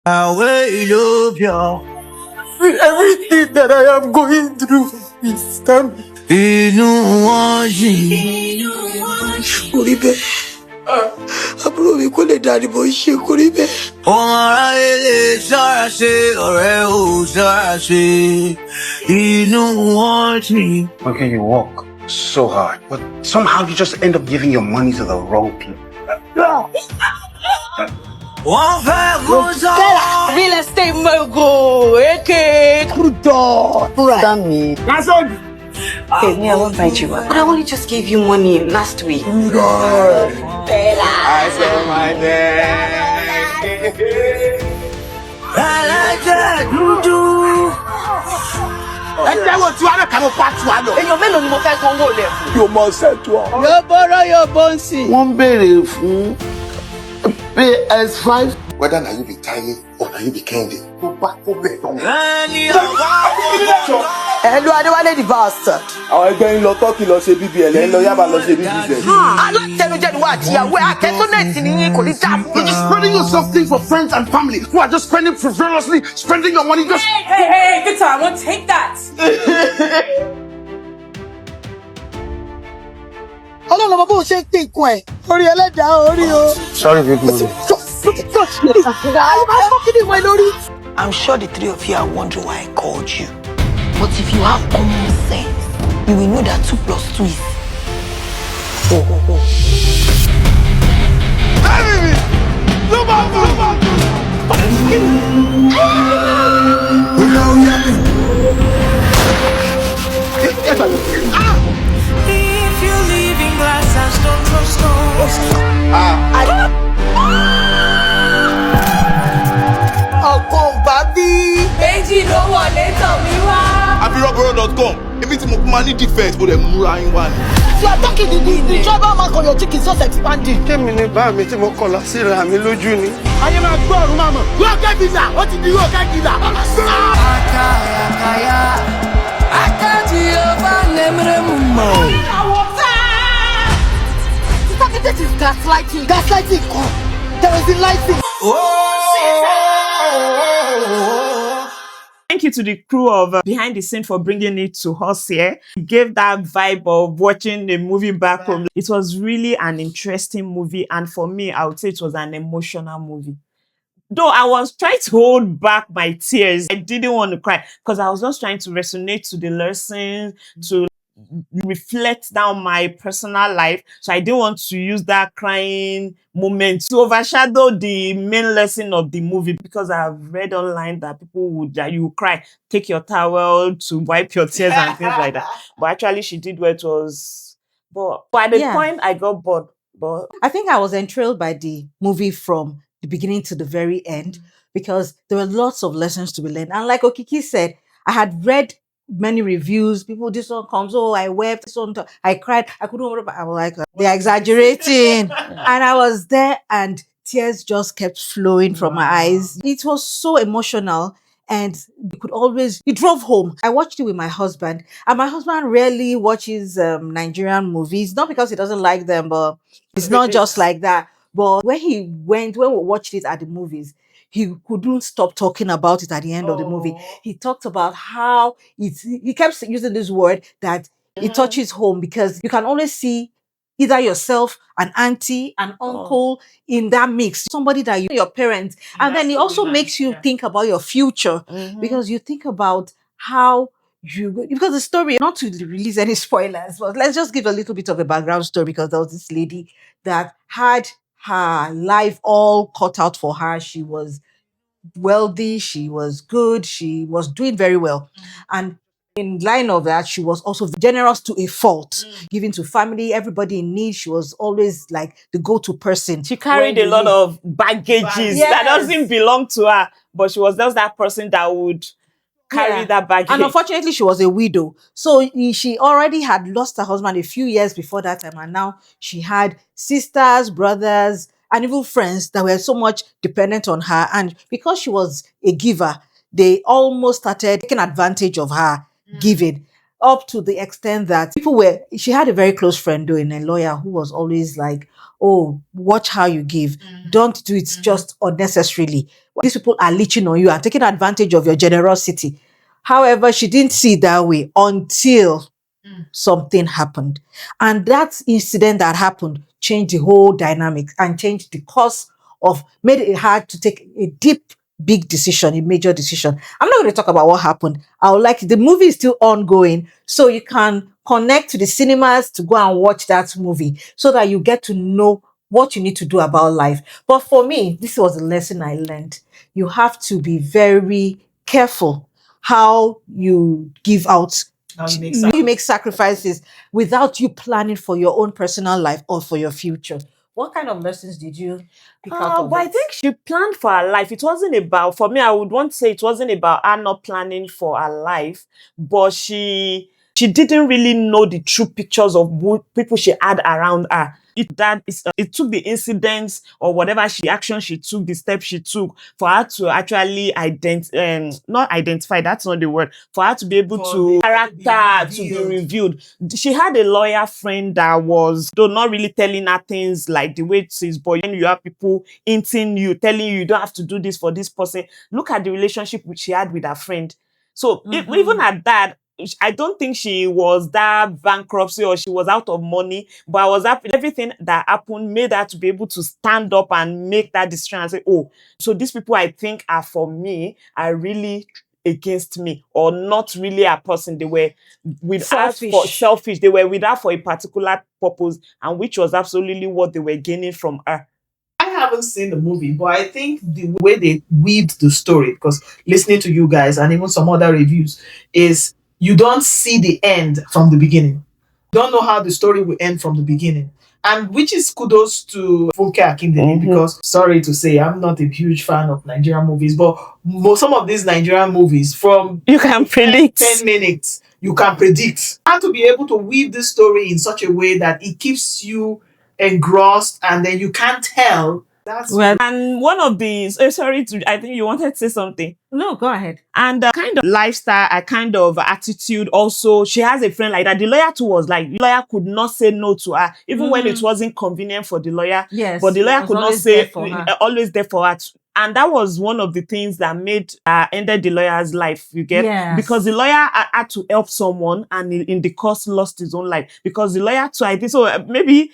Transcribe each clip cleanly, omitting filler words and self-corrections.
I will love you. Everything that I am going through is time. Inú wọn yìí. Orí bẹ́ẹ̀. Àbúrò mi kò lè dá ni mo ṣe kò rí bẹ́ẹ̀. Ọmọ aráyé lè ṣọ́ra ṣe, ọ̀rẹ́ ò ṣọ́ra ṣe. Inú wọn yìí. Okay, you work so hard, but somehow you just end up giving your money to the wrong people. Wọ́n fẹ́ kó sọ. Real estate mogul, aka Crudo. Damn me. Hey, me, I won't bite you up. But I only just gave you money last week. I said my name. Alájẹ dúdú. Ẹ̀jẹ̀ wo tí wàá lọ kàmú pàtó wa lọ? Èèyàn mélòó ni mo fẹ́ sanwó lẹ̀ fún? Yóò mọ ṣètò ọ. Yóò bó ń sìn. Wọ́n béèrè fún PS5. Whether na you be Taye or na you be Kende. Tó bá tó bẹ̀ tán. Ẹni ọ̀wá wọ̀. Hello, Adéwálé the bastard. Àwọn ẹgbẹ́ ń lọ Tọ́kì lọ ṣe BBL, ẹ̀ ń lọ Yaba lọ ṣe BBZ. Alátẹnujẹ ni wà á tìyàwó ẹ̀ akẹ́tọ́nẹ̀tì ni yín kò ní dáa fún You're just spreading yourself things for friends and family who are just spending frivolously, spending your money just. Hey, Victor, I won't take that. Ọlọ́run ọmọ bó ṣe ń pín nǹkan ẹ̀ orí ẹlẹ́dàá orí o. Sorry, big man. I'm sure the three of you are wondering why I called you. But if you have common sense, you will know that 2 plus 2 is 4. If you live in glass and stone, trust Ọkọ̀ bàbí. Méjì ló wọlé tàn mí wá. abiroboro.com èmi tí mo kún máa ní defect ó dẹ̀ múra yín wá ni. You are talking the tribal mark on your cheek is just expanding. Kémi ni bá mi tí mo kọlà síra mi lójú ni. Ayé máa gbọ́ ọ̀run máa mọ̀. Yóò kẹ́ visa, ó ti di yóò kẹ́ visa. Akayakaya. Akati ọba lẹ́mìrẹ́ mú mọ́. This is gaslighting. Gaslighting come. There is the lighting. Thank you to the crew of Behind the Scene for bringing it to us here. It gave that vibe of watching a movie back home. It was really an interesting movie, and for me, I would say it was an emotional movie. Though I was trying to hold back my tears, I didn't want to cry because I was just trying to resonate to the lessons, to reflect down my personal life. So I didn't want to use that crying moment to overshadow the main lesson of the movie, because I've read online that people would, that you cry, take your towel to wipe your tears and things like that. But actually she did what it was. But at the point I got bored. But I think I was enthralled by the movie from the beginning to the very end, because there were lots of lessons to be learned. And like Okiki said, I had read many reviews. People, this one comes, oh, I wept, this one, I cried, I couldn't remember. I was like, they're exaggerating. And I was there and tears just kept flowing from my eyes. It was so emotional. And we could always, we drove home. I watched it with my husband, and my husband rarely watches Nigerian movies, not because he doesn't like them, but it's not just like that. But when we watched it at the movies, he couldn't stop talking about it at the end of the movie. He talked about how he kept using this word that it touches home, because you can always see either yourself, an auntie, an uncle in that mix, somebody that your parents, and then it also makes you think about your future, because you think about how because the story, not to release any spoilers, but let's just give a little bit of a background story, because there was this lady that had her life all cut out for her. She was wealthy, she was good, she was doing very well. And in line of that, she was also generous to a fault, giving to family, everybody in need. She was always like the go-to person. she carried a lot of baggages that doesn't belong to her, but she was just that person that would carry that baggage. And unfortunately, she was a widow. So she already had lost her husband a few years before that time. And now she had sisters, brothers, and even friends that were so much dependent on her. And because she was a giver, they almost started taking advantage of her giving. up to the extent that she had a very close friend though, in a lawyer, who was always like, oh, watch how you give. Don't do it just unnecessarily. These people are leeching on you and taking advantage of your generosity. However, she didn't see it that way until something happened. And that incident that happened changed the whole dynamic and changed the course of, made it hard to take a deep, big decision, a major decision. I'm not going to talk about what happened. I would like, the movie is still ongoing, so you can connect to the cinemas to go and watch that movie so that you get to know what you need to do about life. But for me, this was a lesson I learned. You have to be very careful how you give out, you make sacrifices without you planning for your own personal life or for your future. What kind of lessons did you pick out of But I it? think she planned for her life. It wasn't about, for me, I would want to say it wasn't about her not planning for her life, but she didn't really know the true pictures of people she had around her. It took the incidents or whatever action she took, the step she took, for her to actually not identify, that's not the word, for her to be able to character to be reviewed. She had a lawyer friend that was, though not really telling her things like the way it is, but when you have people hinting you, telling you don't have to do this for this person. Look at the relationship which she had with her friend. So even at that, I don't think she was that bankruptcy or she was out of money, but I was happy. Everything that happened made her to be able to stand up and make that decision and say, oh, so these people I think are for me are really against me, or not really a person. They were with us for selfish. They were with her for a particular purpose, and which was absolutely what they were gaining from her. I haven't seen the movie, but I think the way they weaved the story, because listening to you guys and even some other reviews, is you don't see the end from the beginning. Don't know how the story will end from the beginning. And which is kudos to Funke Akindele, because sorry to say, I'm not a huge fan of Nigerian movies, but some of these Nigerian movies, from You can predict 10 minutes, you can predict. How to be able to weave this story in such a way that it keeps you engrossed and then you can't tell. That's well, and one of these, sorry to, I think you wanted to say something. No, go ahead. And kind of lifestyle, a kind of attitude also. She has a friend like that. The lawyer too was like, the lawyer could not say no to her, even when it wasn't convenient for the lawyer. Yes, but the lawyer could not say, always there for her. always there for her. And that was one of the things that made ended the lawyer's life, you get? Yes. Because the lawyer had to help someone, and in the course lost his own life. Because the lawyer too, I think, so maybe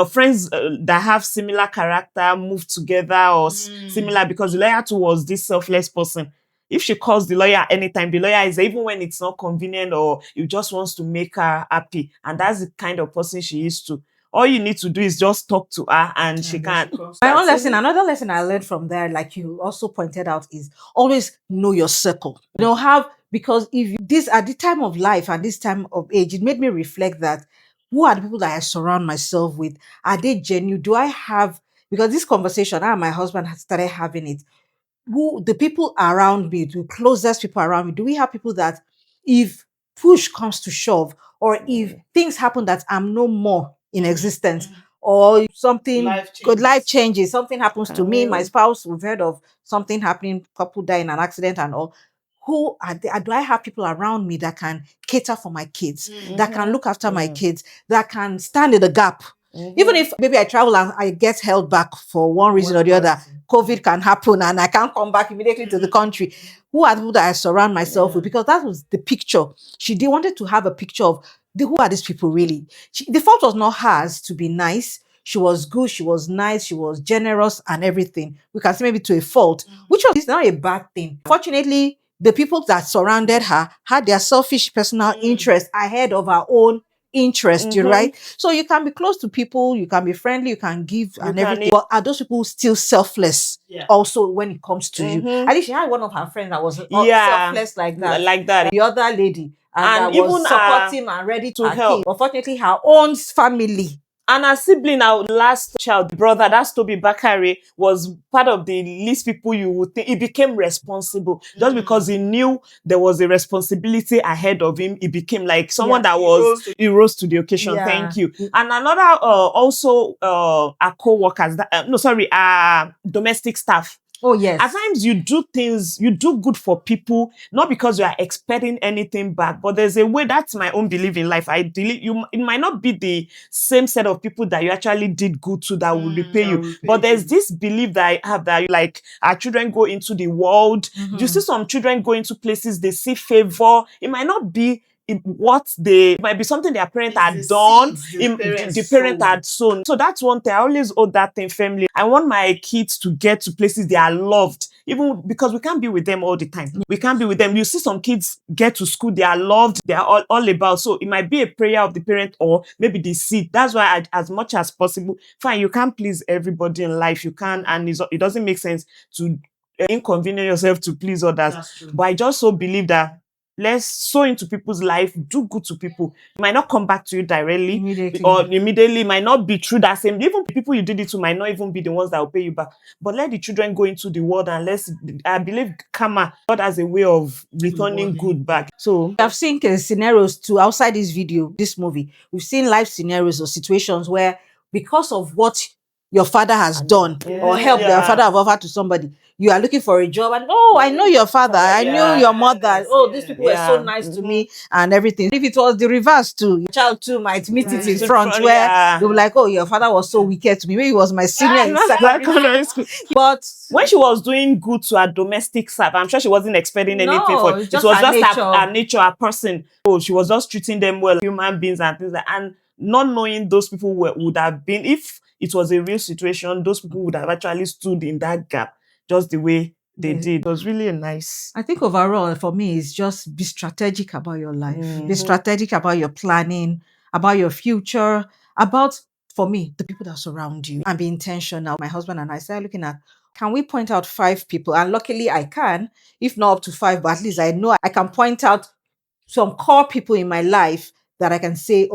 friends that have similar character move together or similar, because the lawyer too was this selfless person. If she calls the lawyer anytime, the lawyer is, even when it's not convenient or he just wants to make her happy. And that's the kind of person she is too. All you need to do is just talk to her and she can. My own lesson, another lesson I learned from there, like you also pointed out, is always know your circle. You know, because if this at the time of life and this time of age, it made me reflect that who are the people that I surround myself with? Are they genuine? Do I have, because this conversation, I and my husband had started having it. Who the people around me, the closest people around me, do we have people that if push comes to shove, or if things happen that I'm no more in existence, or something life changes, something happens to me, my spouse, we've heard of something happening, couple die in an accident and all, who are do I have people around me that can cater for my kids, that can look after my kids, that can stand in the gap? Even if maybe I travel and I get held back for one reason or the other, COVID can happen and I can't come back immediately to the country. Who are the people that I surround myself with? Because that was the picture. She wanted to have a picture of who are these people really. The fault was not hers to be nice. She was good, she was nice, she was generous and everything. We can say maybe to a fault, which is not a bad thing. Fortunately, the people that surrounded her had their selfish personal interest ahead of her own interest, right? So you can be close to people, you can be friendly, you can give and everything. But are those people still selfless also when it comes to you? At least she had one of her friends that was selfless like that. The other lady and that was even supportive and ready to help. Unfortunately, her own family. And her sibling, our last child, brother, that's Toby Bakare, was part of the least people you would think. He became responsible just because he knew there was a responsibility ahead of him. He became like someone that he rose to the occasion. Thank you. And another, also, our co-workers, domestic staff. Oh, yes. At times you do things, you do good for people, not because you are expecting anything back, but there's a way. That's my own belief in life. I believe you. It might not be the same set of people that you actually did good to that will repay you, but there's this belief that I have that like our children go into the world. You see some children go into places, they see favor. It might not be what they, it might be something their parent had done, the parent had sown. So that's one thing. I always hold that thing firmly. I want my kids to get to places they are loved, even because we can't be with them all the time. We can't be with them. You see some kids get to school, they are loved, they are all about. So it might be a prayer of the parent or maybe the seed. That's why as much as possible, fine, you can't please everybody in life. You can't, and it doesn't make sense to inconvenience yourself to please others. But I just so believe that let's sow into people's life, do good to people. It might not come back to you directly immediately, might not be true that same. Even people you did it to might not even be the ones that will pay you back. But let the children go into the world and I believe karma, God has a way of returning good back. So I've seen scenarios too outside this video, this movie. We've seen life scenarios or situations where because of what your father has done or help your father have offered to somebody, you are looking for a job and I know your father, I knew your mother. These people were so nice to me and everything. If it was the reverse too, your child too might meet it in front where they were like, your father was so wicked to me. Maybe he was my senior in secondary school. But when she was doing good to her domestic staff, I'm sure she wasn't expecting anything for it. It was just her nature, her person. She was just treating them well, human beings and things like that. And not knowing those people would have been, if it was a real situation, those people would have actually stood in that gap just the way they did. It was really nice. I think overall for me is just be strategic about your life. Be strategic about your planning, about your future, about, for me, the people that surround you, and be intentional. My husband and I started looking at, can we point out 5 people? And luckily I can, if not up to 5, but at least I know I can point out some core people in my life that I can say,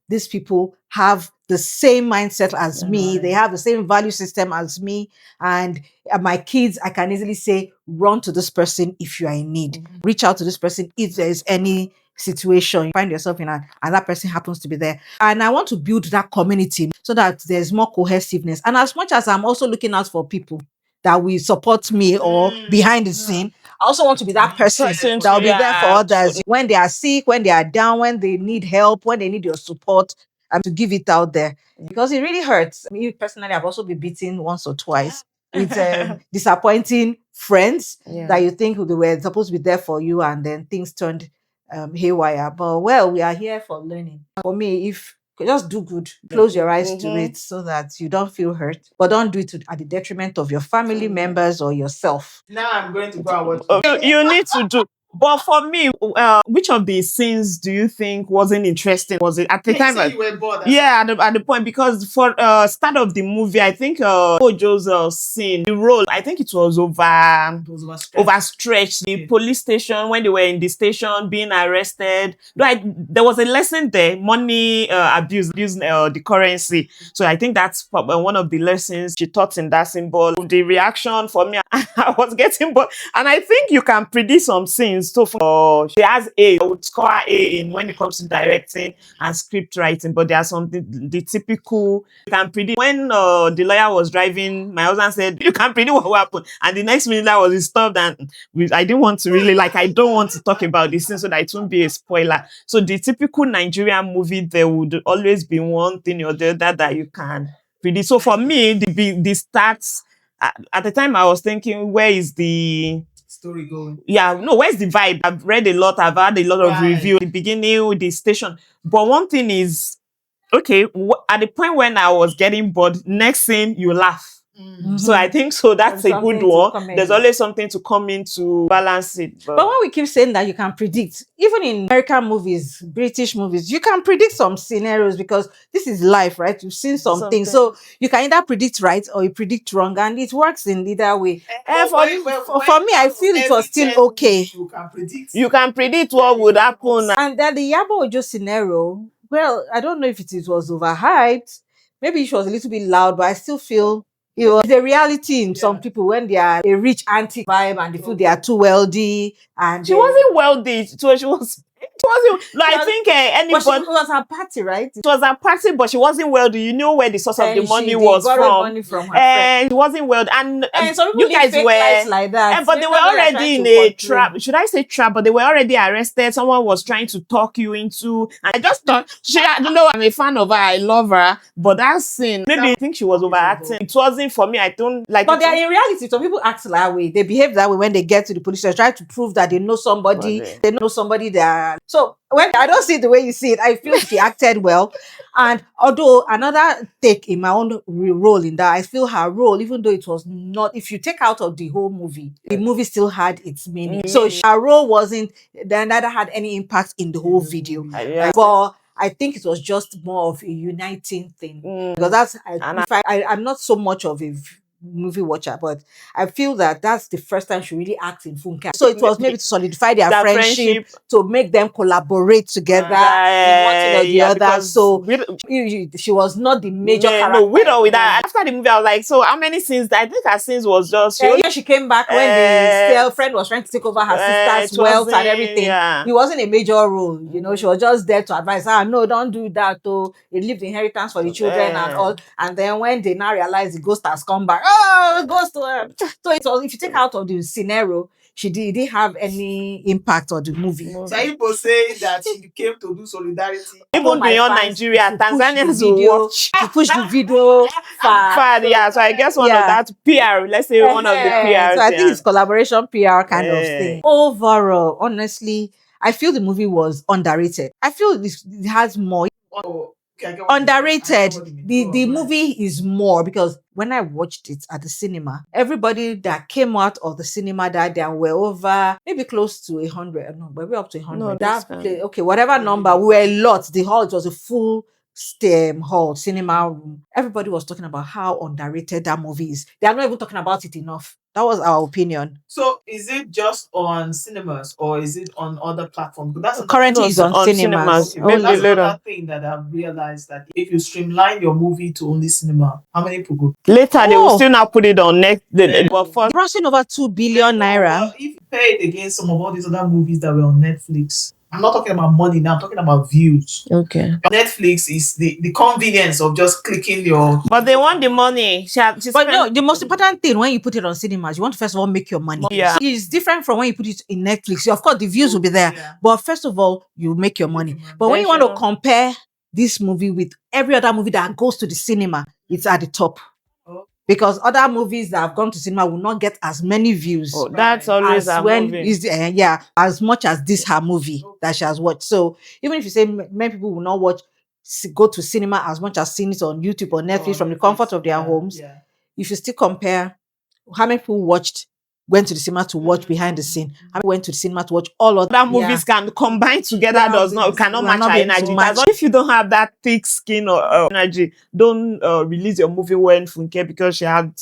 these people have the same mindset as me. They have the same value system as me. And my kids, I can easily say, run to this person if you are in need. Reach out to this person if there is any situation you find yourself in and that person happens to be there. And I want to build that community so that there's more cohesiveness. And as much as I'm also looking out for people that will support me or behind the scene, I also want to be that person that will be there for others when they are sick, when they are down, when they need help, when they need your support, and to give it out there. Because it really hurts. Me personally, I've also been beaten once or twice with disappointing friends that you think they were supposed to be there for you, and then things turned haywire. But we are here for learning. For me, if just do good, close your eyes to it so that you don't feel hurt, but don't do it at the detriment of your family members or yourself. Now I'm going to go and watch. You need to do. But for me, which of the scenes do you think wasn't interesting? Was it at the time? So you were bored. At the point, because for start of the movie, I think Ojo's scene, the role, I think it was overstretched. The police station, when they were in the station being arrested, there was a lesson there: money abuse, using the currency. So I think that's one of the lessons she taught in that symbol. The reaction for me, I was getting bored, and I think you can predict some scenes. So she has I would score A in when it comes to directing and script writing, but there are some the typical, you can predict. When the lawyer was driving, my husband said you can predict what will happen, and the next minute that was stopped, and I didn't want to really I don't want to talk about this thing so that it won't be a spoiler. So the typical Nigerian movie, there would always be one thing or the other that you can predict. So for me, the starts at the time, I was thinking, where is the story going? Where's the vibe? I've read a lot, I've had a lot of reviews, the beginning, the station. But one thing is, okay, at the point when I was getting bored, next scene, you laugh. So I think that's a good one. There's always something to come in to balance it. But when we keep saying that you can predict, even in American movies, British movies, you can predict some scenarios because this is life, right? You've seen something. So you can either predict right or you predict wrong, and it works in either way. For me, I feel it was still okay. You can predict what would happen. And then the Yabo Ojo scenario, well, I don't know if it was overhyped. Maybe it was a little bit loud, but I still feel it was the reality in some people when they are a rich auntie vibe and they feel they are too wealthy. And she wasn't wealthy, so she was wasn't. Like, I think But anybody. it was her party, right? It was a party, but she wasn't wealthy. You know where the source of the And money she was borrowed from. money from her friend. And she wasn't wealthy. And Some people you live guys fake were lives like that. but they were Maybe they're already trying in to a portray. trap. Should I say trap? But they were already arrested. Someone was trying to talk you into. And I just thought, I don't know. I'm a fan of her. I love her. But that scene, maybe I think she was overacting. It wasn't for me. I don't like. But in reality, some people act that way. They behave that way when they get to the police station, try to prove that they know somebody. They know somebody there. So when I don't see it the way you see it, I feel she acted well. And although another take in my own role in that, I feel her role, even though it was not, if you take out of the whole movie, the movie still had its meaning. So her role wasn't, neither had any impact in the whole video. But I think it was just more of a uniting thing. Because I'm not so much of a movie watcher, but I feel that that's the first time she really acted in Funke. So it was maybe to solidify their friendship, to make them collaborate together in one thing or the other. So she was not the major character. No, with that. After the movie, I was like, so how many scenes? I think her scenes was just. She came back when the friend was trying to take over her sister's wealth and everything. It wasn't a major role, you know. She was just there to advise her, no, don't do that. Oh, it leave the inheritance for the children and all. And then when they now realize the ghost has come back, it goes to her. So it was, if you take out of the scenario, it didn't have any impact on the movie. So people say that she came to do solidarity. Even beyond Nigeria, Tanzanians will watch. To push the video far. So I guess one of that PR, let's say one of the PRs. So I think it's collaboration PR kind of thing. Overall, honestly, I feel the movie was underrated. I feel it has more. Underrated. The movie is more, because when I watched it at the cinema, everybody that came out of the cinema that day were over maybe close to 100. No, maybe up to 100. Okay, whatever number, we were a lot. The hall, it was a full hall, cinema room. Everybody was talking about how underrated that movie is. They are not even talking about it enough. That was our opinion. So is it just on cinemas or is it on other platforms? That's currently is on cinemas. Okay, that's another thing that I've realized, that if you streamline your movie to only cinema, how many people go? Later they will still not put it on next. But first, crossing over 2 billion naira. Well, if you pay it against some of all these other movies that were on Netflix, I'm not talking about money now, I'm talking about views. Okay. Netflix is the convenience of just clicking your... But they want the money. But no, the most important thing when you put it on cinemas, you want to first of all make your money. Yeah. It's different from when you put it in Netflix. Of course, the views will be there. Yeah. But first of all, you make your money. But when you want to compare this movie with every other movie that goes to the cinema, it's at the top. Because other movies that have gone to cinema will not get as many views. That's always a movie. As much as this her movie that she has watched. So even if you say many people will not go to cinema as much as seeing it on YouTube or Netflix from the comfort of their homes, if you still compare how many people went to the cinema to watch behind the scene, how many went to the cinema to watch all other movies can combine together, cannot match her energy. If you don't have that thick skin or energy, don't release your movie when Funke, because she had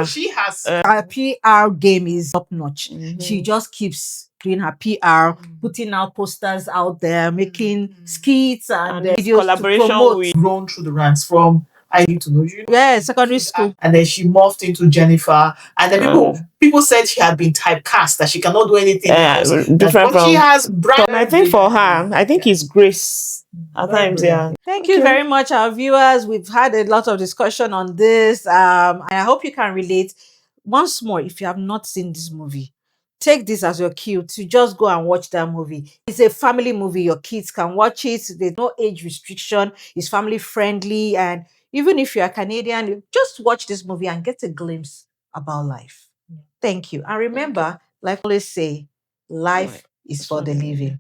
she has her PR game is top notch. She just keeps doing her PR, putting out posters out there, making skits and videos collaboration to promote. With grown through the ranks from I Need to Know You. Secondary school. And then she morphed into Jennifer. And then people said she had been typecast, that she cannot do anything else. Different from... She has bright... I think for her, I think it's grace. At times, Thank you very much, our viewers. We've had a lot of discussion on this. And I hope you can relate. Once more, if you have not seen this movie, take this as your cue to just go and watch that movie. It's a family movie. Your kids can watch it. There's no age restriction. It's family friendly. And even if you're Canadian, just watch this movie and get a glimpse about life. Thank you. And remember, like I always say, life is for the living.